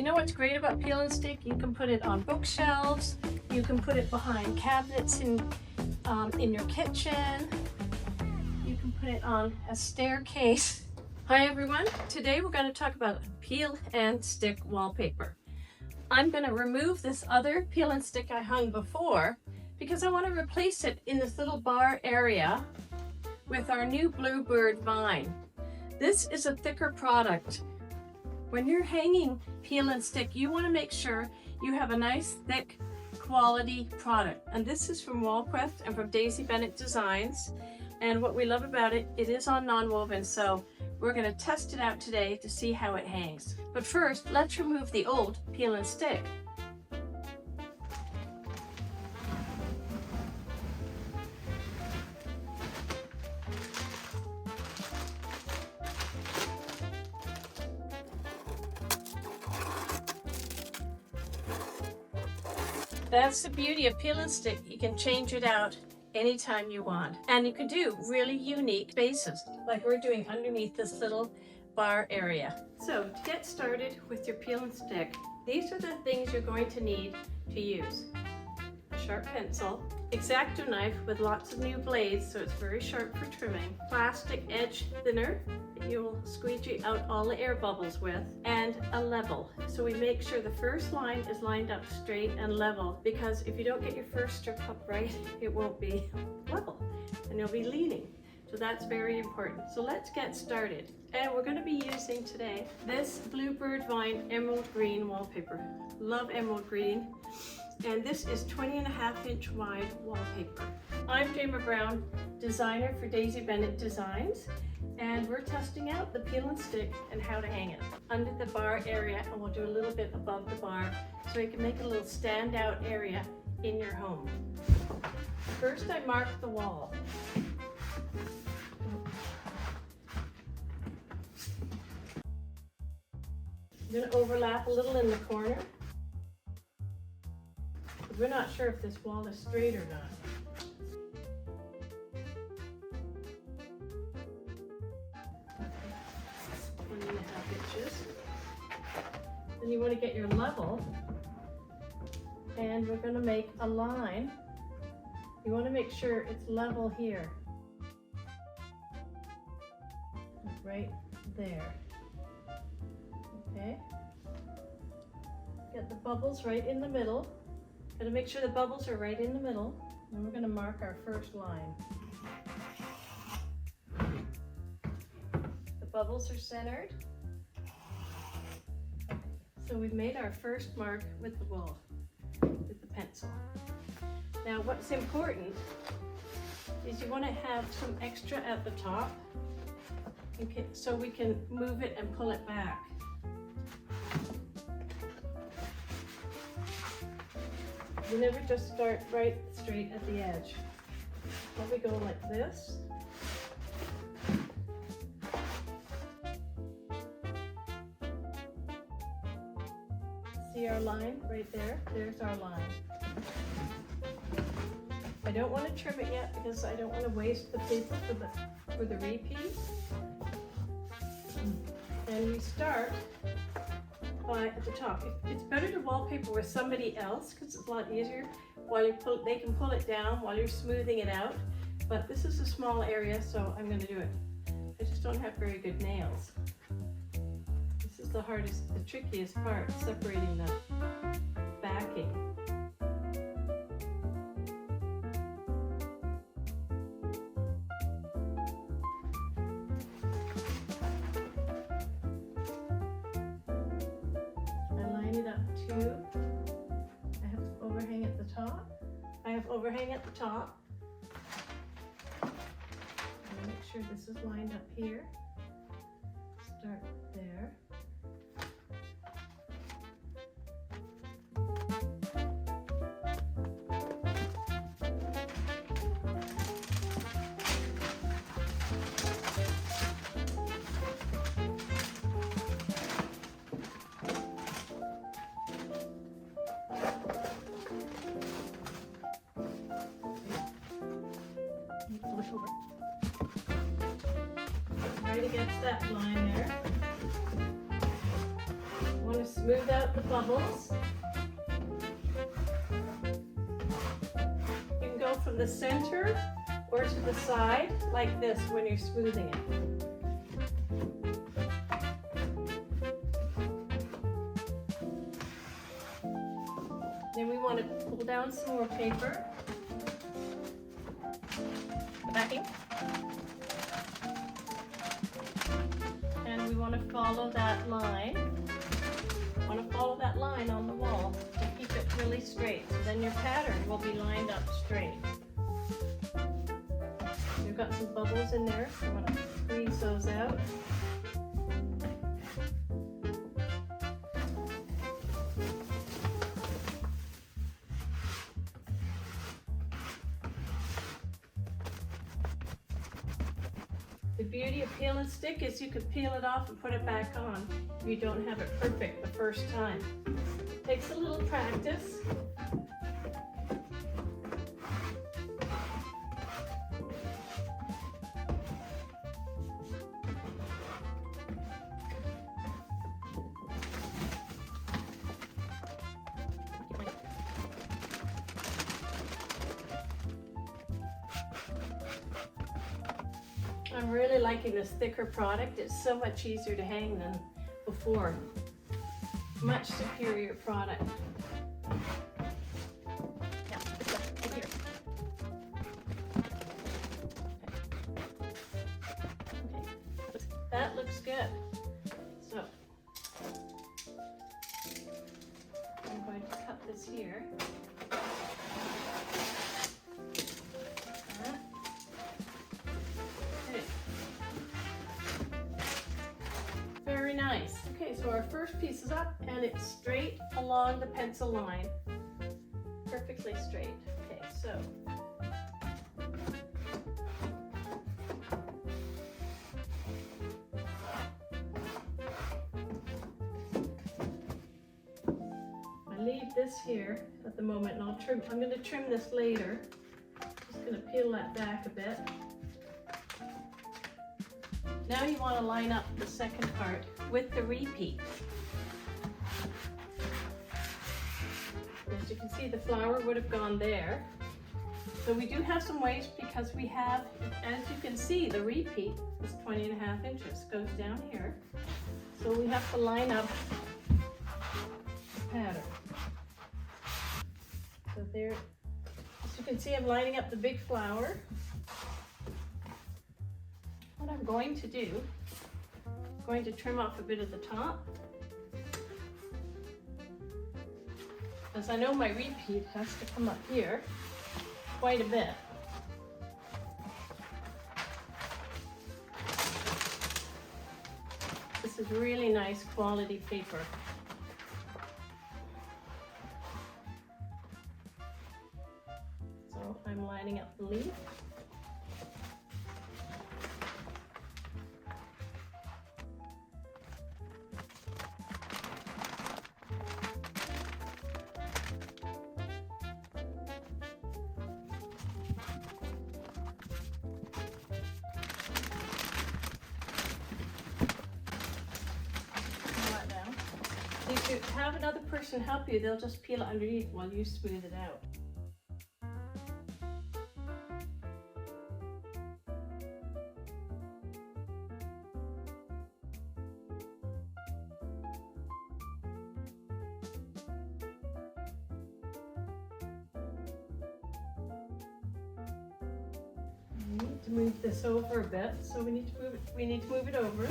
know what's great about peel and stick? You can put it on bookshelves, you can put it behind cabinets in your kitchen, you can put it on a staircase. Hi everyone, today we're going to talk about peel and stick wallpaper. I'm going to remove this other peel and stick I hung before because I want to replace it in this little bar area with our new bluebird vine. This is a thicker product. When you're hanging peel and stick, you want to make sure you have a nice thick quality product. And this is from Wallpaper and from Daisy Bennett Designs. And what we love about it, it is on non-woven, so we're going to test it out today to see how it hangs. But first, let's remove the old peel and stick. That's the beauty of peel and stick. You can change it out anytime you want. And you can do really unique bases, like we're doing underneath this little bar area. So to get started with your peel and stick, these are the things you're going to need to use. A sharp pencil, X-Acto knife with lots of new blades so it's very sharp for trimming, plastic edge thinner that you'll squeegee out all the air bubbles with, and a level. So we make sure the first line is lined up straight and level, because if you don't get your first strip up right, it won't be level and you'll be leaning. So that's very important. So let's get started. And we're going to be using today this Bluebird Vine Emerald Green wallpaper. Love emerald green. And this is 20.5-inch wide wallpaper. I'm Jamer Brown, designer for Daisy Bennett Designs, and we're testing out the peel and stick and how to hang it under the bar area, and we'll do a little bit above the bar so you can make a little standout area in your home. First, I mark the wall. I'm going to overlap a little in the corner. We're not sure if this wall is straight or not. 1.5 inches. Then you want to get your level, and we're going to make a line. You want to make sure it's level here, right there. Okay. Get the bubbles right in the middle. Gotta make sure the bubbles are right in the middle, and we're gonna mark our first line. The bubbles are centered. So we've made our first mark with the wall, with the pencil. Now what's important is you wanna have some extra at the top, so we can move it and pull it back. You never just start right straight at the edge. Let me go like this. See our line right there? There's our line. I don't want to trim it yet because I don't want to waste the paper for the repeat. And we start at the top. It's better to wallpaper with somebody else because it's a lot easier. They can pull it down while you're smoothing it out. But this is a small area, so I'm going to do it. I just don't have very good nails. This is the trickiest part, separating the backing. I have overhang at the top. Make sure this is lined up here. Start there. Right against that line there. Want to smooth out the bubbles. You can go from the center or to the side like this when you're smoothing it. Then we want to pull down some more paper. The backing. And we want to follow that line. Want to follow that line on the wall and keep it really straight. So then your pattern will be lined up straight. You've got some bubbles in there, so I want to squeeze those out. The beauty of peel and stick is you can peel it off and put it back on if you don't have it perfect the first time. It takes a little practice. I'm really liking this thicker product. It's so much easier to hang than before. Much superior product. Yeah, right here. Okay, that looks good. So I'm going to cut this here. Very nice. Okay, so our first piece is up and it's straight along the pencil line. Perfectly straight. Okay, so I leave this here at the moment and I'll trim. I'm going to trim this later. Just going to peel that back a bit. Now you want to line up the second part with the repeat. As you can see, the flower would have gone there. So we do have some waste because we have, as you can see, the repeat is 20.5 inches, goes down here. So we have to line up the pattern. So there, as you can see, I'm lining up the big flower. What I'm going to do, I'm going to trim off a bit of the top. As I know my repeat has to come up here quite a bit. This is really nice quality paper. So I'm lining up the leaf. If you have another person help you, they'll just peel it underneath while you smooth it out. We need to move this over a bit, so we need to move it over.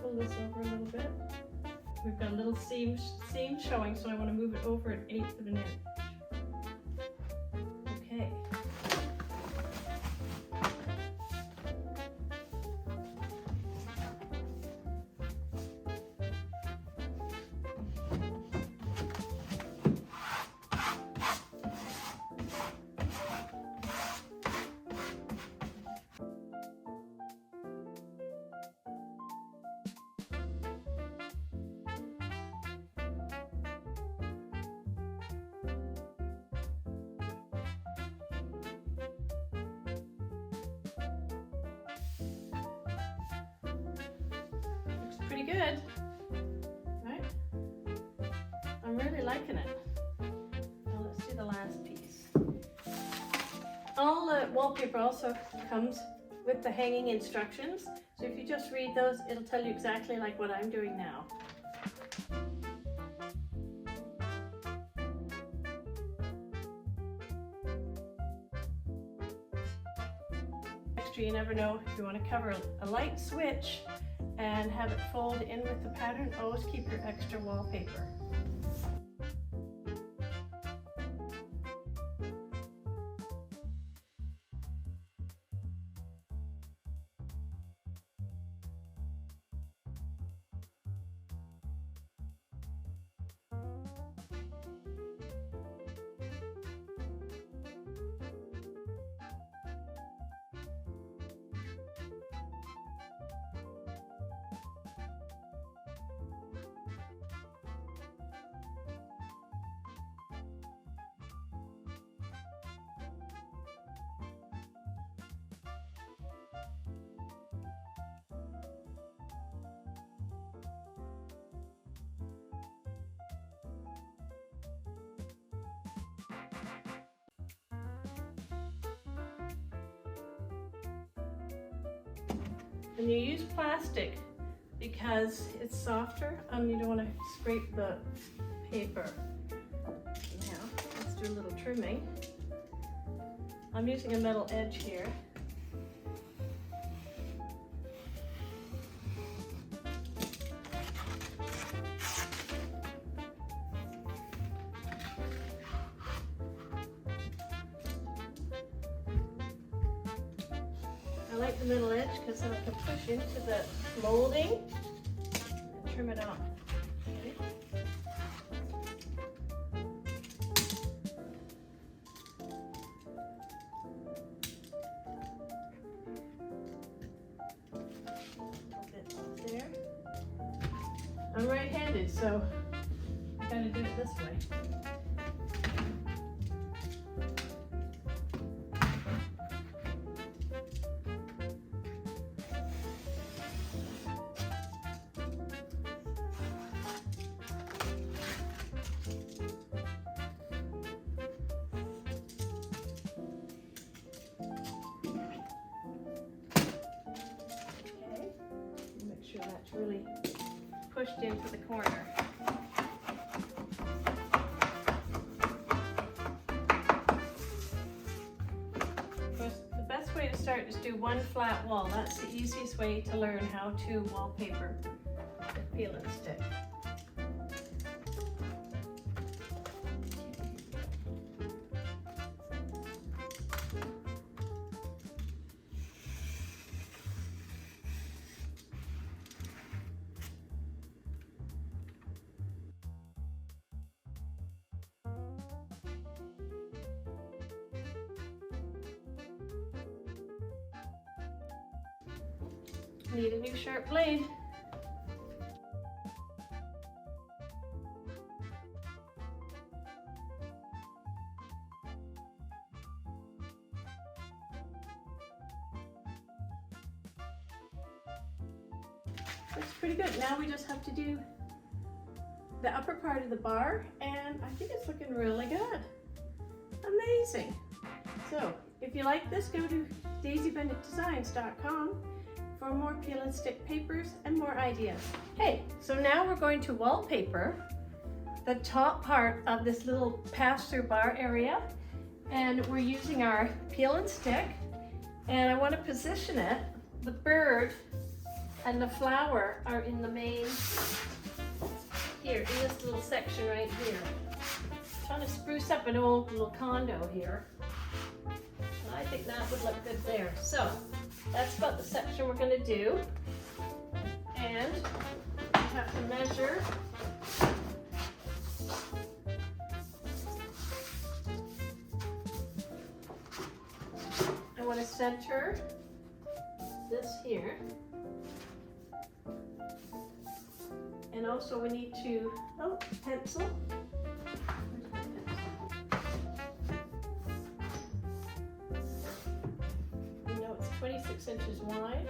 Pull this over a little bit. We've got a little seam showing, so I want to move it over 1/8 of an inch. Okay. Pretty good. liking it. Now let's do the last piece. All the wallpaper also comes with the hanging instructions. So if you just read those, it'll tell you exactly like what I'm doing now. Extra, you never know if you want to cover a light switch and have it fold in with the pattern. Always keep your extra wallpaper. And you use plastic because it's softer and you don't want to scrape the paper. Now, let's do a little trimming. I'm using a metal edge here. I like the middle edge because then I can push into the molding and trim it off. Okay. A bit off there. I'm right-handed, so I gotta do it this way. That's really pushed into the corner. Of course, the best way to start is do one flat wall. That's the easiest way to learn how to wallpaper with peel and stick. Need a new sharp blade. Looks pretty good. Now we just have to do the upper part of the bar, and I think it's looking really good. Amazing. So if you like this, go to daisybennettdesigns.com for more peel and stick papers and more ideas. Hey, so now we're going to wallpaper the top part of this little pass-through bar area, and we're using our peel and stick, and I want to position it. The bird and the flower are in the main, here, in this little section right here. I'm trying to spruce up an old little condo here. And I think that would look good there. So that's about the section we're going to do. And we have to measure. I want to center this here. And also we need to, pencil. You know it's 26 inches wide.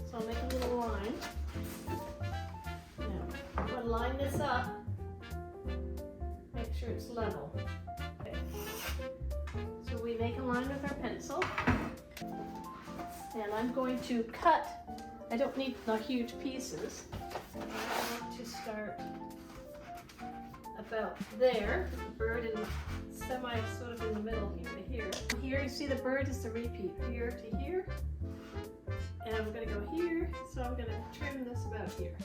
So I'll make a little line. Now, I'm going to line this up make sure it's level. Okay. So we make a line with our pencil. And I'm going to cut. I don't need the huge pieces. I want to start about there, the bird in semi sort of in the middle here to here. Here you see the bird is the repeat, here to here. And we're going to go here, so I'm going to trim this about here.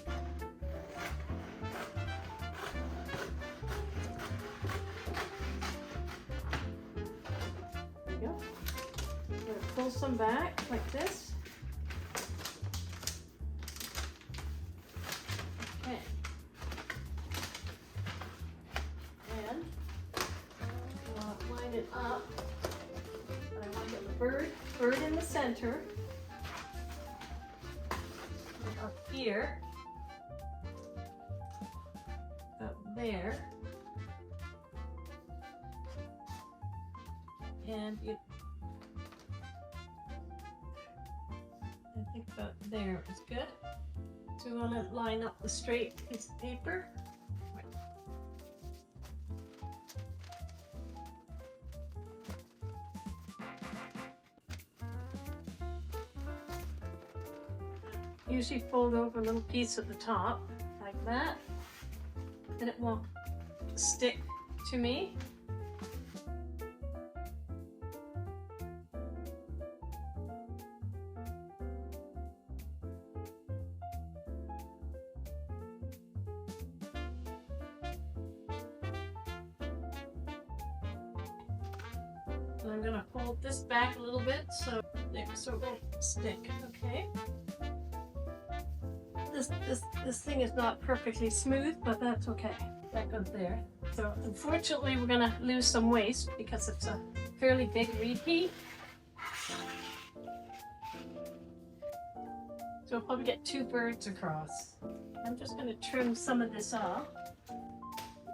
There we go. I'm going to pull some back like this. Okay. And line it up. I want to get the bird in the center. And up here. Up there. And I think about there is good. So we want to line up the straight piece of paper. Usually fold over a little piece at the top, like that, and it won't stick to me. And I'm going to fold this back a little bit so it won't stick, okay? This thing is not perfectly smooth, but that's okay. That goes there. So unfortunately we're gonna lose some waste because it's a fairly big repeat. So we'll probably get 2 birds across. I'm just gonna trim some of this off.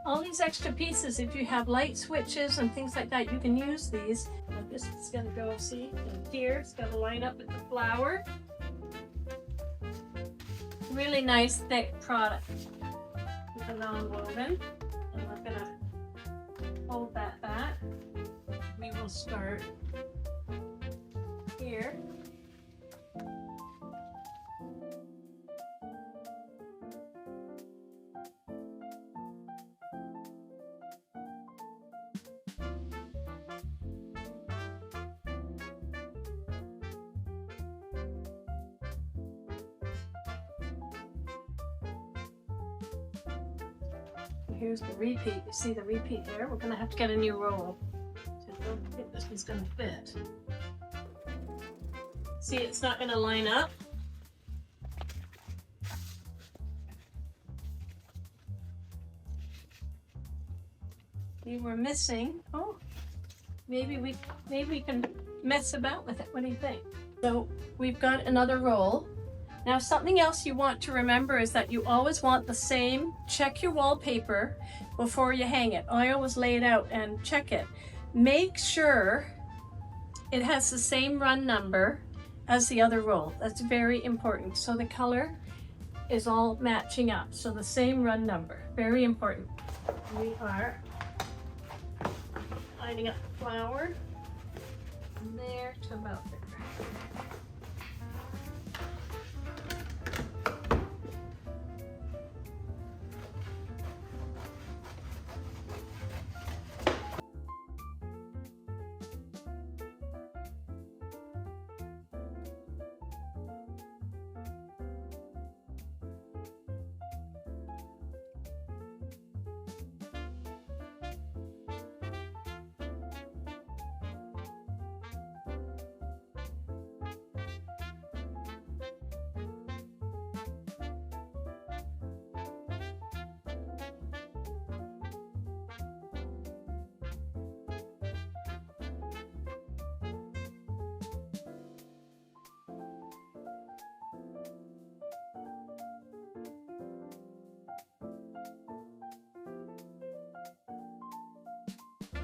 All these extra pieces, if you have light switches and things like that, you can use these. This is gonna go, see, and here it's gonna line up with the flower. Really nice thick product with a non-woven, and we're going to hold that back. We will start here. Here's the repeat. You see the repeat there? We're going to have to get a new roll. So I don't think this one's going to fit. See, it's not going to line up. We were missing. Oh, maybe we can mess about with it. What do you think? So we've got another roll. Now something else you want to remember is that you always want the same, check your wallpaper before you hang it. I always lay it out and check it. Make sure it has the same run number as the other roll. That's very important. So the color is all matching up. So the same run number, very important. We are lining up the flower from there to about there.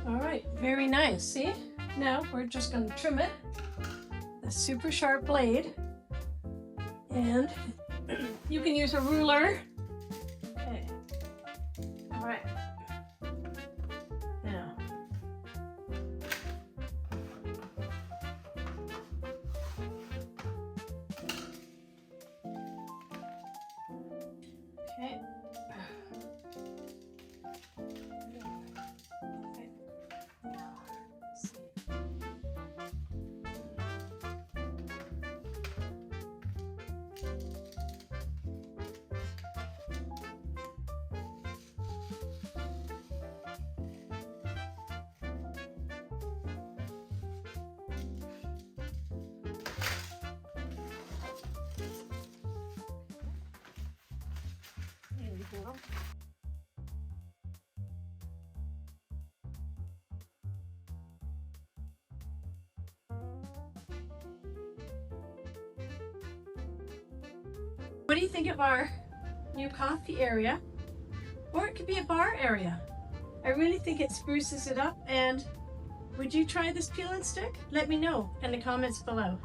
All right, very nice. See? Now we're just going to trim it. A super sharp blade. And you can use a ruler. Okay. All right. Okay. There we go. What do you think of our new coffee area? Or it could be a bar area. I really think it spruces it up. And would you try this peel and stick? Let me know in the comments below.